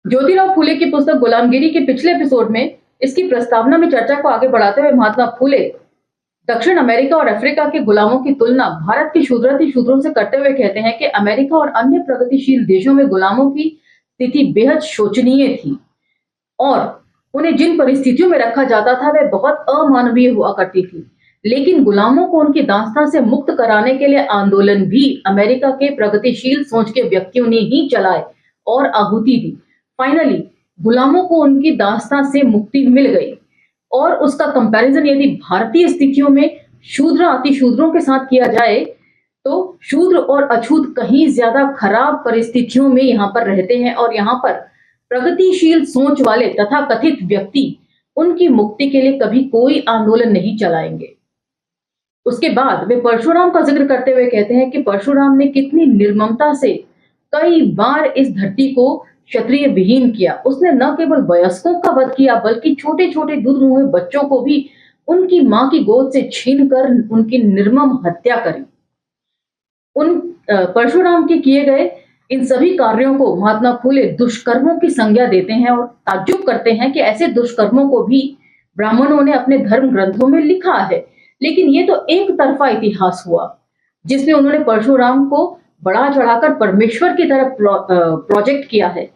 ज्योतिराव फूले की पुस्तक गुलामगिरी के पिछले एपिसोड में इसकी प्रस्तावना में चर्चा को आगे बढ़ाते हुए महात्मा फूले दक्षिण अमेरिका और अफ्रीका के गुलामों की तुलना भारत के शूद्राति शूद्रों से करते हुए कहते हैं कि अमेरिका और अन्य प्रगतिशील देशों में गुलामों की स्थिति बेहद शोचनीय थी और उन्हें जिन परिस्थितियों में रखा जाता था वे बहुत अमानवीय हुआ करती थी। लेकिन गुलामों को उनकी दास्तां से मुक्त कराने के लिए आंदोलन भी अमेरिका के प्रगतिशील सोच के व्यक्तियों ने ही चलाए और आहुति दी। फाइनली गुलामों को उनकी दास्तां से मुक्ति मिल गई और उसका कंपैरिजन यदि भारतीय स्थितियों में शूद्र अतिशूद्रों के साथ किया जाए तो शूद्र और अछूत कहीं ज्यादा खराब परिस्थितियों में यहाँ पर रहते हैं और यहाँ पर प्रगतिशील सोच वाले तथा कथित व्यक्ति उनकी मुक्ति के लिए कभी कोई आंदोलन नहीं चलाएंगे। उसके बाद वे परशुराम का जिक्र करते हुए कहते हैं कि परशुराम ने कितनी निर्ममता से कई बार इस धरती को क्षत्रिय विहीन किया। उसने न केवल वयस्कों का वध किया बल्कि छोटे छोटे दूध मुहे बच्चों को भी उनकी मां की गोद से छीनकर उनकी निर्मम हत्या करी। उन परशुराम के किए गए इन सभी कार्यों को महात्मा फूले दुष्कर्मों की संज्ञा देते हैं और ताज्जुब करते हैं कि ऐसे दुष्कर्मों को भी ब्राह्मणों ने अपने धर्म ग्रंथों में लिखा है। लेकिन ये तो एक तरफा इतिहास हुआ जिसमें उन्होंने परशुराम को बढ़ा चढ़ाकर परमेश्वर की तरफ प्रोजेक्ट किया है।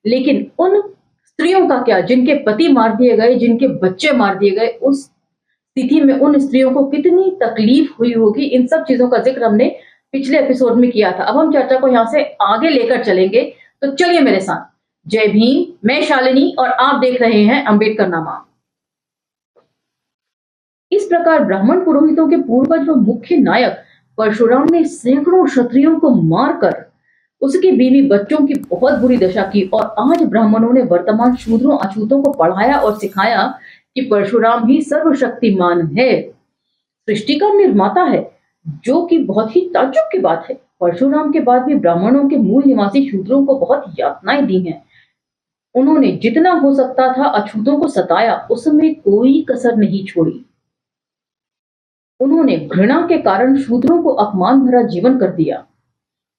लेकिन उन स्त्रियों का क्या जिनके पति मार दिए गए, जिनके बच्चे मार दिए गए, उस स्थिति में उन स्त्रियों को कितनी तकलीफ हुई होगी, इन सब चीजों का जिक्र हमने पिछले एपिसोड में किया था। अब हम चर्चा को यहाँ से आगे लेकर चलेंगे, तो चलिए मेरे साथ। जय भीम, मैं शालिनी और आप देख रहे हैं अंबेडकर नामा। इस प्रकार ब्राह्मण पुरोहितों के पूर्वज व मुख्य नायक परशुराम ने सैकड़ों क्षत्रियों को मारकर उसके बीवी बच्चों की बहुत बुरी दशा की और आज ब्राह्मणों ने वर्तमान शूद्रों अछूतों को पढ़ाया और सिखाया कि परशुराम ही सर्वशक्तिमान है, सृष्टि का निर्माता है, जो कि बहुत ही ताज्जुब की बात है। परशुराम के बाद भी ब्राह्मणों के मूल निवासी शूद्रों को बहुत यातनाएं दी हैं। उन्होंने जितना हो सकता था अछूतों को सताया, उसमें कोई कसर नहीं छोड़ी। उन्होंने घृणा के कारण शूद्रों को अपमान भरा जीवन कर दिया।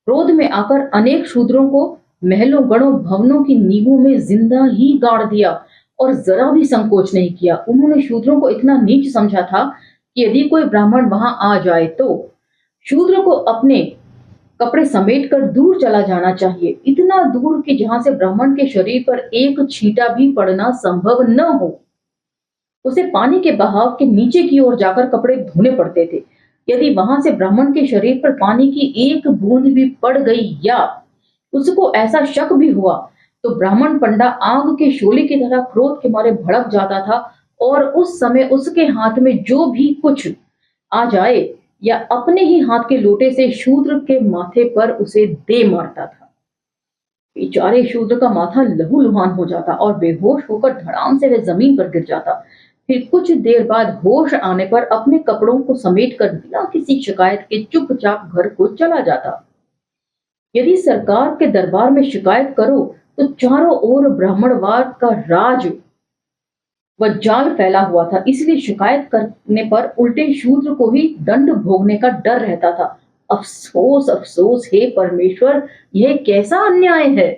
क्रोध में आकर अनेक शूद्रों को महलों गणों भवनों की नींवों में जिंदा ही गाड़ दिया और जरा भी संकोच नहीं किया। उन्होंने शूद्रों को इतना नीच समझा था कि यदि कोई ब्राह्मण वहां आ जाए तो शूद्र को अपने कपड़े समेट कर दूर चला जाना चाहिए, इतना दूर कि जहां से ब्राह्मण के शरीर पर एक छींटा भी पड़ना संभव न हो। उसे पानी के बहाव के नीचे की ओर जाकर कपड़े धोने पड़ते थे। यदि वहां से ब्राह्मण के शरीर पर पानी की एक बूंद भी पड़ गई या उसको ऐसा शक भी हुआ तो ब्राह्मण पंडा आग के शोले की तरह क्रोध के मारे भड़क जाता था और उस समय उसके हाथ में जो भी कुछ आ जाए या अपने ही हाथ के लोटे से शूद्र के माथे पर उसे दे मारता था। बेचारे शूद्र का माथा लहूलुहान हो जाता और बेहोश होकर धड़ाम से वह जमीन पर गिर जाता। फिर कुछ देर बाद होश आने पर अपने कपड़ों को समेटकर बिना किसी शिकायत के चुपचाप घर को चला जाता। यदि सरकार के दरबार में शिकायत करो तो चारों ओर ब्राह्मणवाद का राज व जाल फैला हुआ था, इसलिए शिकायत करने पर उल्टे शूद्र को ही दंड भोगने का डर रहता था। अफसोस अफसोस हे परमेश्वर, यह कैसा अन्याय है।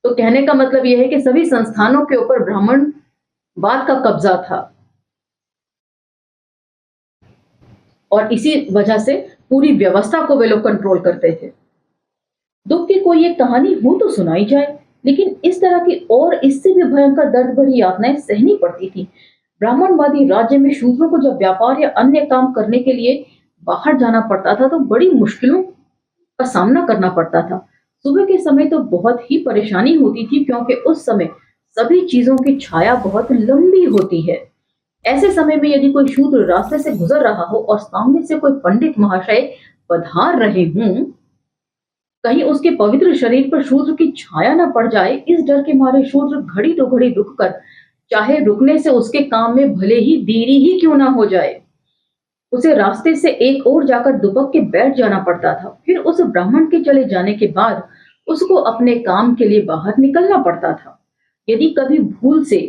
तो कहने का मतलब यह है कि सभी संस्थानों के ऊपर ब्राह्मणवाद का कब्जा था और इसी वजह से पूरी व्यवस्था को वे लोग कंट्रोल करते थे। दुख की कोई एक कहानी हो तो सुनाई जाए, लेकिन इस तरह की और इससे भी भयंकर दर्द भरी यातनाएं सहनी पड़ती थी। ब्राह्मणवादी राज्य में शूद्रों को जब व्यापार या अन्य काम करने के लिए बाहर जाना पड़ता था तो बड़ी मुश्किलों का सामना करना पड़ता था। सुबह के समय तो बहुत ही परेशानी होती थी क्योंकि उस समय सभी चीजों की छाया बहुत लंबी होती है। ऐसे समय में यदि कोई शूद्र रास्ते से गुजर रहा हो और सामने से कोई पंडित महाशय पधार रहे हों, कहीं उसके पवित्र शरीर पर शूद्र की छाया न पड़ जाए, इस डर के मारे शूद्र घड़ी तो घड़ी रुककर, चाहे रुकने से उसके काम में भले ही देरी ही क्यों ना हो जाए, उसे रास्ते से एक और जाकर दुबक के बैठ जाना पड़ता था। फिर उस ब्राह्मण के चले जाने के बाद उसको अपने काम के लिए बाहर निकलना पड़ता था। यदि कभी भूल से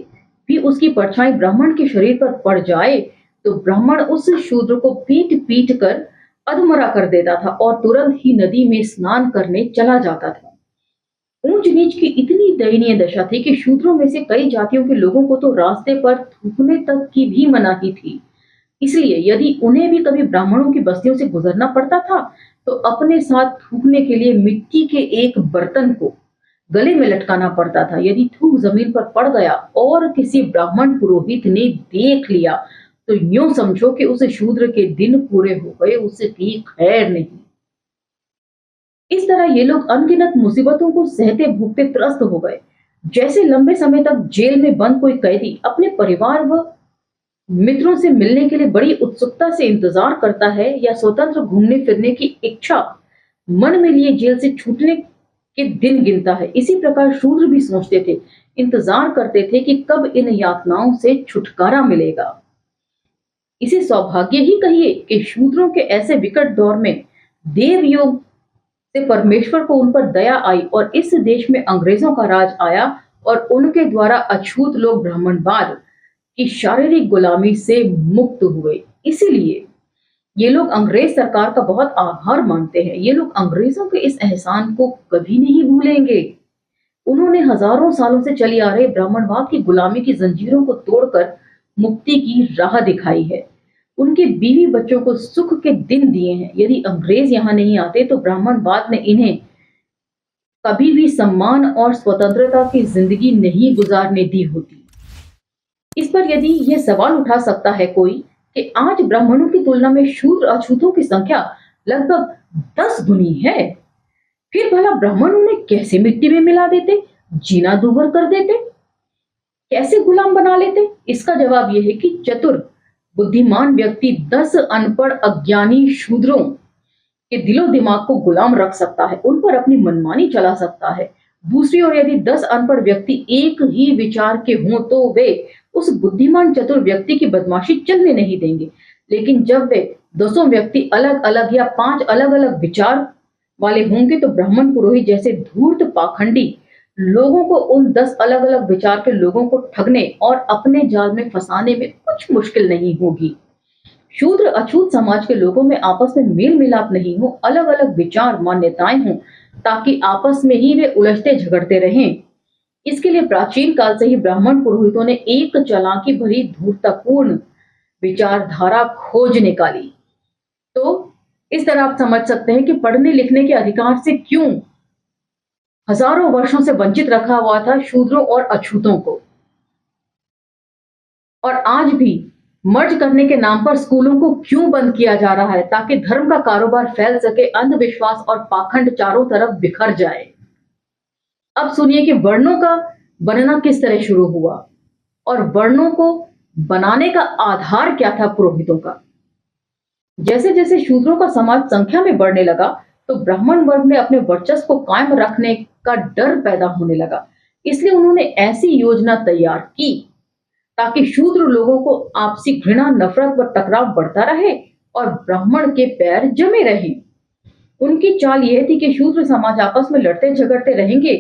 भी उसकी परछाई ब्राह्मण के शरीर पर पड़ जाए तो ब्राह्मण उस शूद्र को पीट पीट कर अधमरा कर देता था और तुरंत ही नदी में स्नान करने चला जाता था। ऊंच नीच की इतनी दयनीय दशा थी कि शूद्रों में से कई जातियों के लोगों को तो रास्ते पर थूकने तक की भी मनाही थी। इसलिए यदि उन्हें भी कभी ब्राह्मणों की बस्तियों से गुजरना पड़ता था, तो अपने साथ थूकने के लिए मिट्टी के एक बर्तन को गले में लटकाना पड़ता था। यदि थूक जमीन पर पड़ गया और किसी ब्राह्मण पुरोहित ने देख लिया, तो यूं समझो कि उस शूद्र के दिन पूरे हो गए, उसकी खैर नहीं। इस तरह ये लोग अनगिनत मुसीबतों को सहते भूखते त्रस्त हो गए। जैसे लंबे समय तक जेल में बंद कोई कैदी अपने परिवार व मित्रों से मिलने के लिए बड़ी उत्सुकता से इंतजार करता है, या स्वतंत्र घूमने फिरने की इच्छा मन में लिए जेल से छूटने के दिन गिनता है, इसी प्रकार शूद्र भी सोचते थे, इंतजार करते थे कि कब इन यातनाओं से छुटकारा मिलेगा। इसे सौभाग्य ही कहिए कि शूद्रों के ऐसे विकट दौर में देव योग से परमेश्वर को उन पर दया आई और इस देश में अंग्रेजों का राज आया और उनके द्वारा अछूत लोग ब्राह्मणवाद की शारीरिक गुलामी से मुक्त हुए। इसीलिए ये लोग अंग्रेज सरकार का बहुत आभार मानते हैं। ये लोग अंग्रेजों के इस एहसान को कभी नहीं भूलेंगे। उन्होंने हजारों सालों से चली आ रही ब्राह्मणवाद की गुलामी की जंजीरों को तोड़कर मुक्ति की राह दिखाई है। उनके बीवी बच्चों को सुख के दिन दिए हैं। यदि अंग्रेज यहाँ नहीं आते तो ब्राह्मणवाद ने इन्हें कभी भी सम्मान और स्वतंत्रता की जिंदगी नहीं गुजारने दी होती। इस पर यदि यह सवाल उठा सकता है कोई कि आज ब्राह्मणों की तुलना में शूद्र अछूतों की संख्या लगभग 10 गुनी है, फिर भला ब्राह्मण उन्हें कैसे मिट्टी में मिला देते, जीना दूभर कर देते, कैसे गुलाम बना लेते? इसका जवाब यह है कि चतुर बुद्धिमान व्यक्ति 10 अनपढ़ अज्ञानी शूद्रों के दिलो दिमाग को गुलाम रख सकता है, उन पर अपनी मनमानी चला सकता है। दूसरी ओर यदि 10 अनपढ़ व्यक्ति एक ही विचार के हों तो वे उस बुद्धिमान चतुर व्यक्ति की बदमाशी चलने नहीं देंगे। लेकिन जब वे 10 व्यक्ति अलग अलग या 5 अलग अलग विचार वाले होंगे तो ब्राह्मण पुरोहित जैसे धूर्त पाखंडी लोगों को उन 10 अलग अलग विचार के लोगों को ठगने और अपने जाल में फंसाने में कुछ मुश्किल नहीं होगी। शूद्र अछूत समाज के लोगों में आपस में मेल मिलाप नहीं हो, अलग अलग विचार मान्यताएं हों, ताकि आपस में ही वे उलझते झगड़ते रहें। इसके लिए प्राचीन काल से ही ब्राह्मण पुरोहितों ने एक चालाकी भरी धूर्ततापूर्ण विचारधारा खोज निकाली। तो इस तरह आप समझ सकते हैं कि पढ़ने लिखने के अधिकार से क्यों हजारों वर्षों से वंचित रखा हुआ था शूद्रों और अछूतों को, और आज भी मर्ज करने के नाम पर स्कूलों को क्यों बंद किया जा रहा है, ताकि धर्म का कारोबार फैल सके, अंधविश्वास और पाखंड चारों तरफ बिखर जाए। अब सुनिए कि वर्णों का बनना किस तरह शुरू हुआ और वर्णों को बनाने का आधार क्या था पुरोहितों का। जैसे जैसे शूद्रों का समाज संख्या में बढ़ने लगा, तो ब्राह्मण वर्ग में अपने वर्चस्व को कायम रखने का डर पैदा होने लगा। इसलिए उन्होंने ऐसी योजना तैयार की ताकि शूद्र लोगों को आपसी घृणा, नफरत व टकराव बढ़ता रहे और ब्राह्मण के पैर जमे रहे। उनकी चाल यह थी कि शूद्र समाज आपस में लड़ते झगड़ते रहेंगे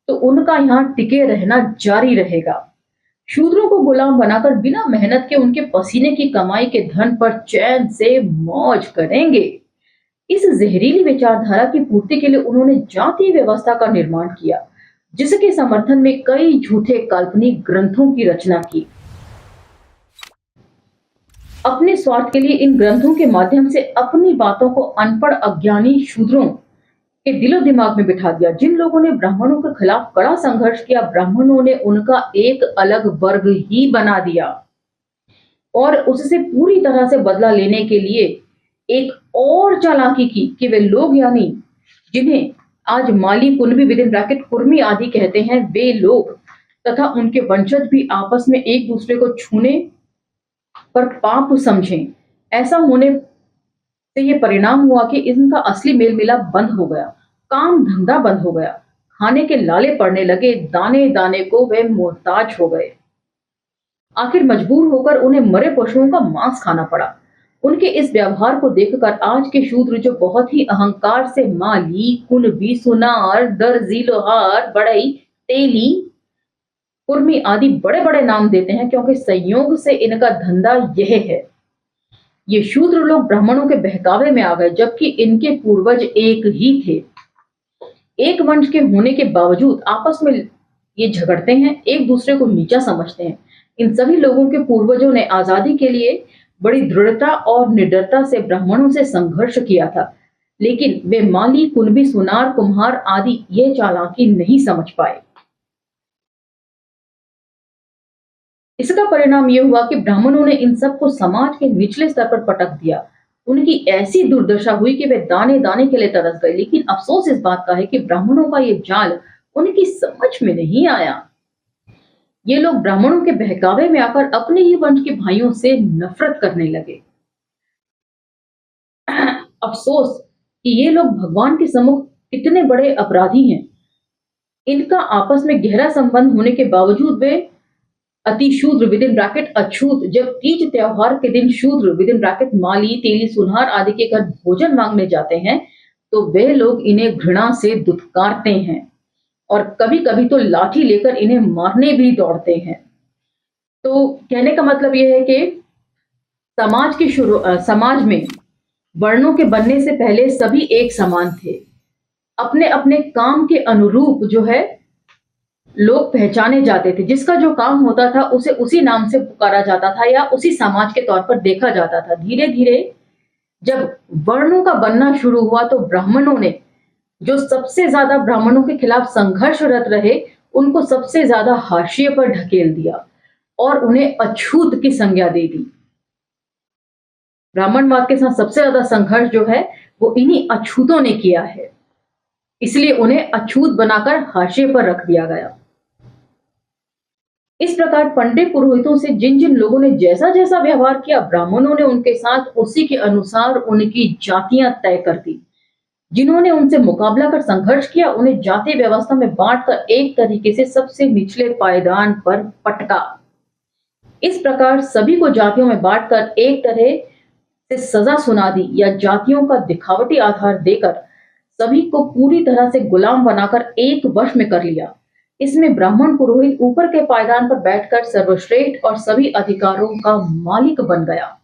तो उनका यहाँ टिके रहना जारी रहेगा। शूद्रों को गुलाम बनाकर बिना मेहनत के उनके पसीने की कमाई के धन पर चैन से मौज करेंगे। इस जहरीली विचारधारा की पूर्ति के लिए उन्होंने जातीय व्यवस्था का निर्माण किया, जिसके समर्थन में कई झूठे काल्पनिक ग्रंथों की रचना की। अपने स्वार्थ के लिए इन ग्रंथों के माध्यम से अपनी बातों को अनपढ़ अज्ञानी शूद्रों के दिलो दिमाग में बिठा दिया। जिन लोगों ने ब्राह्मणों के खिलाफ कड़ा संघर्ष किया, ब्राह्मणों ने उनका एक अलग वर्ग ही बना दिया और उससे पूरी तरह से बदला लेने के लिए एक और चालाकी की कि वे लोग, यानी जिन्हें आज माली, कुनबी विद इन ब्रैकेट कुर्मी आदि कहते हैं, वे लोग तथा उनके वंशज भी आपस में एक दूसरे को छूने पर पाप समझें। ऐसा होने से ये परिणाम हुआ कि इनका असली मेल मिलाप बंद हो गया, काम धंधा बंद हो गया, खाने के लाले पड़ने लगे, दाने दाने को वे मोहताज हो गए। आखिर मजबूर होकर उन्हें मरे पशुओं का मांस खाना पड़ा। उनके इस व्यवहार को देखकर आज के शूद्र, जो बहुत ही अहंकार से माली, कुनबी, सुनार, दर्जी, लोहार, बढ़ई, तेली, कुर्मी आदि बड़े बड़े नाम देते हैं, क्योंकि संयोग से इनका धंधा यह है। ये शूद्र लोग ब्राह्मणों के बहकावे में आ गए, जबकि इनके पूर्वज एक ही थे। एक वंश के होने के बावजूद आपस में ये झगड़ते हैं, एक दूसरे को नीचा समझते हैं। इन सभी लोगों के पूर्वजों ने आजादी के लिए बड़ी दृढ़ता और निडरता से ब्राह्मणों से संघर्ष किया था, लेकिन वे माली, कुणबी, सुनार, कुम्हार आदि ये चालाकी नहीं समझ पाए। इसका परिणाम यह हुआ कि ब्राह्मणों ने इन सबको समाज के निचले स्तर पर पटक दिया। उनकी ऐसी दुर्दशा हुई कि वे दाने दाने के लिए तरस गए। लेकिन अफसोस इस बात का है कि ब्राह्मणों का ये जाल उनकी समझ में नहीं आया। ये लोग ब्राह्मणों के बहकावे में आकर अपने ही वंश के भाइयों से नफरत करने लगे। अफसोस कि ये लोग भगवान के सम्मुख कितने बड़े अपराधी हैं। इनका आपस में गहरा संबंध होने के बावजूद वे अति शूद्र विद इन ब्रैकेट अछूत जब तीज त्योहार के दिन शूद्र विद इन ब्रैकेट माली, तेली, सुनार आदि के घर भोजन मांगने जाते हैं तो वे लोग इन्हें घृणा से दुत्कारते हैं और कभी कभी तो लाठी लेकर इन्हें मारने भी दौड़ते हैं। तो कहने का मतलब यह है कि समाज में वर्णों के बनने से पहले सभी एक समान थे। अपने अपने काम के अनुरूप जो है लोग पहचाने जाते थे। जिसका जो काम होता था उसे उसी नाम से पुकारा जाता था या उसी समाज के तौर पर देखा जाता था। धीरे धीरे जब वर्णों का बनना शुरू हुआ तो ब्राह्मणों ने, जो सबसे ज्यादा ब्राह्मणों के खिलाफ संघर्षरत रहे, उनको सबसे ज्यादा हाशिए पर ढकेल दिया और उन्हें अछूत की संज्ञा दे दी। ब्राह्मणवाद के साथ सबसे ज्यादा संघर्ष जो है वो इन्हीं अछूतों ने किया है, इसलिए उन्हें अछूत बनाकर हाशिए पर रख दिया गया। इस प्रकार पंडित पुरोहितों से जिन जिन लोगों ने जैसा जैसा व्यवहार किया, ब्राह्मणों ने उनके साथ उसी के अनुसार उनकी जातियां तय कर दी। जिन्होंने उनसे मुकाबला कर संघर्ष किया, उन्हें जाति व्यवस्था में बांटकर एक तरीके से सबसे निचले पायदान पर पटका। इस प्रकार सभी को जातियों में बांटकर एक तरह से सजा सुना दी या जातियों का दिखावटी आधार देकर सभी को पूरी तरह से गुलाम बनाकर एक वश में कर लिया। इसमें ब्राह्मण पुरोहित ऊपर के पायदान पर बैठकर सर्वश्रेष्ठ और सभी अधिकारों का मालिक बन गया।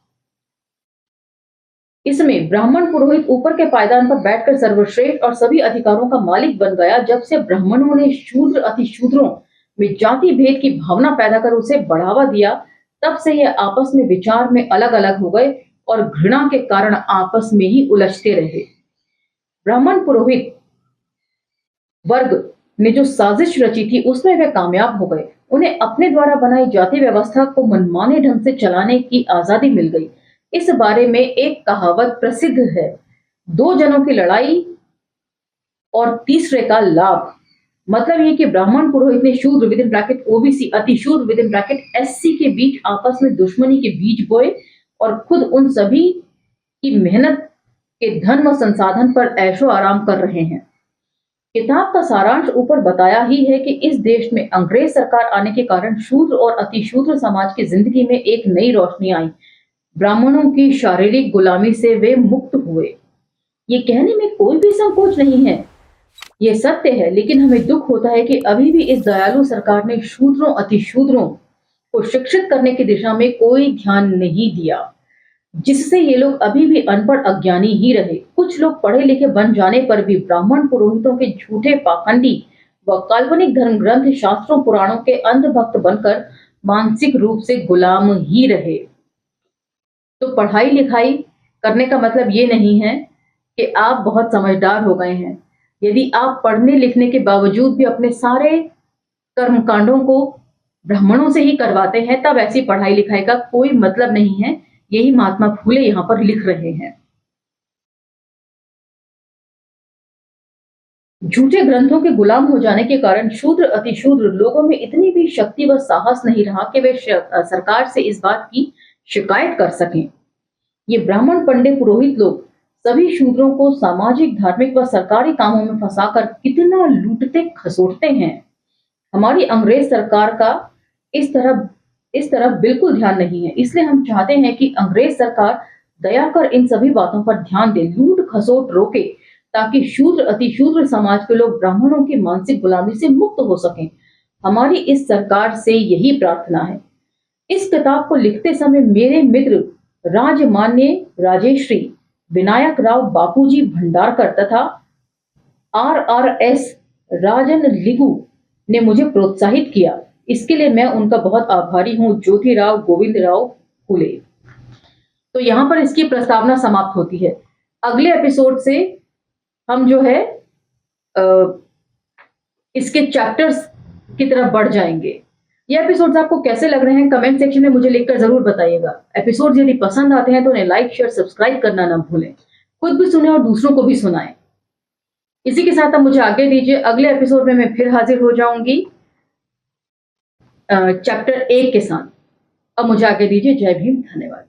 इसमें ब्राह्मण पुरोहित ऊपर के पायदान पर बैठकर सर्वश्रेष्ठ और सभी अधिकारों का मालिक बन गया। जब से ब्राह्मणों ने शूद्र अतिशूद्रों में जाति भेद की भावना पैदा कर उसे बढ़ावा दिया, तब से ये आपस में विचार में अलग अलग हो गए और घृणा के कारण आपस में ही उलझते रहे। ब्राह्मण पुरोहित वर्ग ने जो साजिश रची थी उसमें वे कामयाब हो गए। उन्हें अपने द्वारा बनाई जाति व्यवस्था को मनमाने ढंग से चलाने की आजादी मिल गई। इस बारे में एक कहावत प्रसिद्ध है, दो जनों की लड़ाई और तीसरे का लाभ। मतलब ये कि ब्राह्मण पुरोहित ने शूद्र विद इन ब्रैकेट ओबीसी, अति शूद्र विद इन ब्रैकेट एससी के बीच आपस में दुश्मनी के बीज बोए और खुद उन सभी की मेहनत के धन व संसाधन पर ऐशो आराम कर रहे हैं। किताब का सारांश ऊपर बताया ही है कि इस देश में अंग्रेज सरकार आने के कारण शूद्र और अतिशूद्र समाज की जिंदगी में एक नई रोशनी आई। ब्राह्मणों की शारीरिक गुलामी से वे मुक्त हुए। ये कहने में कोई भी संकोच नहीं है, ये सत्य है। लेकिन हमें दुख होता है कि अभी भी इस दयालु सरकार ने शूद्रों अतिशूद्रों को शिक्षित करने की दिशा में कोई ध्यान नहीं दिया, जिससे ये लोग अभी भी अनपढ़ अज्ञानी ही रहे। कुछ लोग पढ़े लिखे बन जाने पर भी ब्राह्मण पुरोहितों के झूठे पाखंडी व काल्पनिक धर्म ग्रंथ शास्त्रों पुराणों के अंधभक्त बनकर मानसिक रूप से गुलाम ही रहे। तो पढ़ाई लिखाई करने का मतलब ये नहीं है कि आप बहुत समझदार हो गए हैं। यदि आप पढ़ने लिखने के बावजूद भी अपने सारे कर्मकांडों को ब्राह्मणों से ही करवाते हैं, तब ऐसी पढ़ाई लिखाई का कोई मतलब नहीं है। यही महात्मा फूले यहां पर लिख रहे हैं। झूठे ग्रंथों के गुलाम हो जाने के कारण शूद्र अतिशूद्र लोगों में इतनी भी शक्ति व साहस नहीं रहा कि वे सरकार से इस बात की शिकायत कर सकें। ये ब्राह्मण पंडित पुरोहित लोग सभी शूद्रों को सामाजिक, धार्मिक व सरकारी कामों में फंसाकर कितना लूटते खसोटते हैं। हमारी अंग्रेज सरकार का इस तरफ बिल्कुल ध्यान नहीं है। इसलिए हम चाहते हैं कि अंग्रेज सरकार दया कर इन सभी बातों पर ध्यान दे, लूट खसोट रोके, ताकि शूद्र अतिशूद्र समाज के लोग ब्राह्मणों की मानसिक गुलामी से मुक्त हो सकें। हमारी इस सरकार से यही प्रार्थना है। इस किताब को लिखते समय मेरे मित्र राजमान्य राजेश्री विनायक राव बापूजी भंडारकर तथा RRS राजन लिगू ने मुझे प्रोत्साहित किया। इसके लिए मैं उनका बहुत आभारी हूँ। ज्योतिराव गोविंदराव फुले। तो यहाँ पर इसकी प्रस्तावना समाप्त होती है। अगले एपिसोड से हम जो है इसके चैप्टर्स की तरफ बढ़ जाएंगे। ये एपिसोड्स आपको कैसे लग रहे हैं कमेंट सेक्शन में मुझे लिखकर जरूर बताइएगा। एपिसोड्स यदि पसंद आते हैं तो उन्हें लाइक शेयर सब्सक्राइब करना ना भूलें। खुद भी सुने और दूसरों को भी सुनाएं। इसी के साथ अब मुझे आगे दीजिए। अगले एपिसोड में मैं फिर हाजिर हो जाऊंगी चैप्टर 1 के साथ। अब मुझे आगे दीजिए। जय भीम, धन्यवाद।